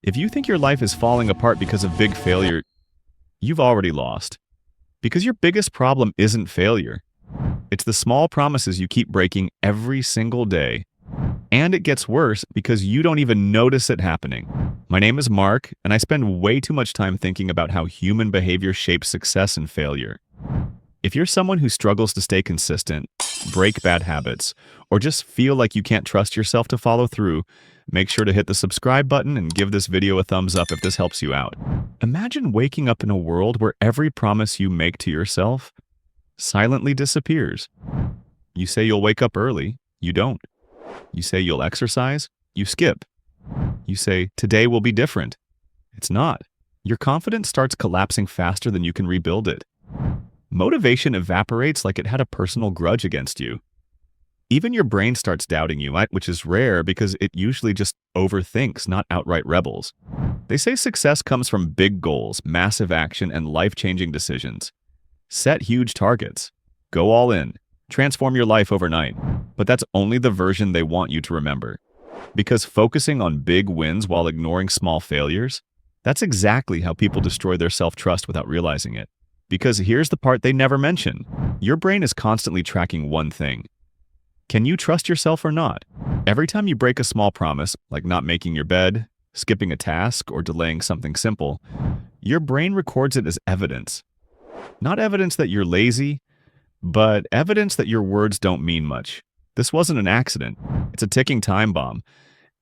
If you think your life is falling apart because of big failure, you've already lost. Because your biggest problem isn't failure. It's the small promises you keep breaking every single day. And it gets worse because you don't even notice it happening. My name is Mark, and I spend way too much time thinking about how human behavior shapes success and failure. If you're someone who struggles to stay consistent, break bad habits, or just feel like you can't trust yourself to follow through, make sure to hit the subscribe button and give this video a thumbs up if this helps you out. Imagine waking up in a world where every promise you make to yourself silently disappears. You say you'll wake up early, you don't. You say you'll exercise, you skip. You say, today will be different. It's not. Your confidence starts collapsing faster than you can rebuild it. Motivation evaporates like it had a personal grudge against you. Even your brain starts doubting you, which is rare because it usually just overthinks, not outright rebels. They say success comes from big goals, massive action, and life-changing decisions. Set huge targets. Go all in. Transform your life overnight. But that's only the version they want you to remember. Because focusing on big wins while ignoring small failures, that's exactly how people destroy their self-trust without realizing it. Because here's the part they never mention. Your brain is constantly tracking one thing. Can you trust yourself or not? Every time you break a small promise, like not making your bed, skipping a task, or delaying something simple, your brain records it as evidence. Not evidence that you're lazy, but evidence that your words don't mean much. This wasn't an accident. It's a ticking time bomb.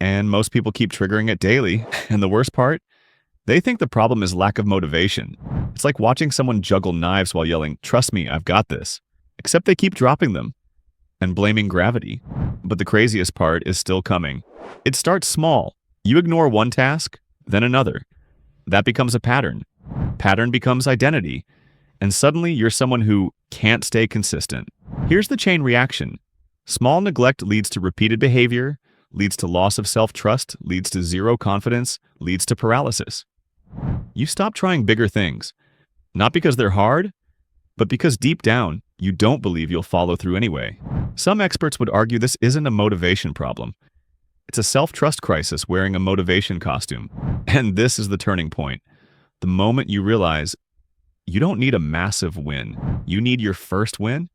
And most people keep triggering it daily. And the worst part? They think the problem is lack of motivation. It's like watching someone juggle knives while yelling, "Trust me, I've got this." Except they keep dropping them and blaming gravity. But the craziest part is still coming. It starts small. You ignore one task, then another. That becomes a pattern. Pattern becomes identity. And suddenly you're someone who can't stay consistent. Here's the chain reaction. Small neglect leads to repeated behavior, leads to loss of self-trust, leads to zero confidence, leads to paralysis. You stop trying bigger things. Not because they're hard, but because deep down, you don't believe you'll follow through anyway. Some experts would argue this isn't a motivation problem. It's a self-trust crisis wearing a motivation costume. And this is the turning point. The moment you realize you don't need a massive win. You need your first win.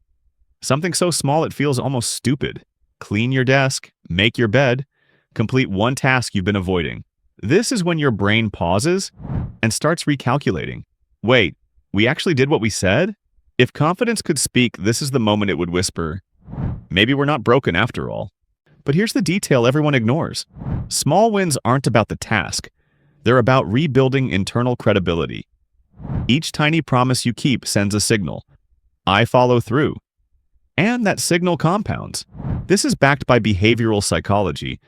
Something so small it feels almost stupid. Clean your desk, make your bed, complete one task you've been avoiding. This is when your brain pauses and starts recalculating. Wait, we actually did what we said? If confidence could speak, this is the moment it would whisper, maybe we're not broken after all. But here's the detail everyone ignores. Small wins aren't about the task. They're about rebuilding internal credibility. Each tiny promise you keep sends a signal. I follow through. And that signal compounds. This is backed by behavioral psychology.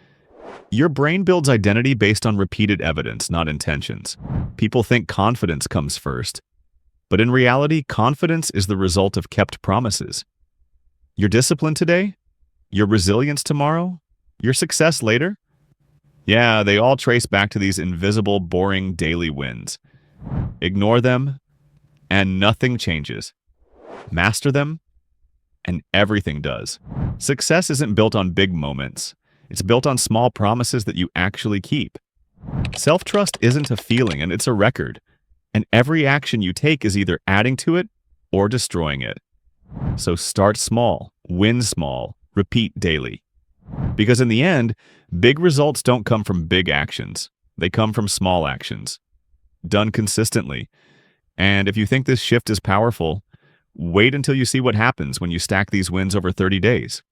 Your brain builds identity based on repeated evidence, not intentions. People think confidence comes first. But in reality, confidence is the result of kept promises. Your discipline today? Your resilience tomorrow? Your success later? Yeah, they all trace back to these invisible, boring daily wins. Ignore them, and nothing changes. Master them, and everything does. Success isn't built on big moments. It's built on small promises that you actually keep. Self-trust isn't a feeling, and it's a record. And every action you take is either adding to it or destroying it. So start small, win small, repeat daily. Because in the end, big results don't come from big actions. They come from small actions, done consistently. And if you think this shift is powerful, wait until you see what happens when you stack these wins over 30 days.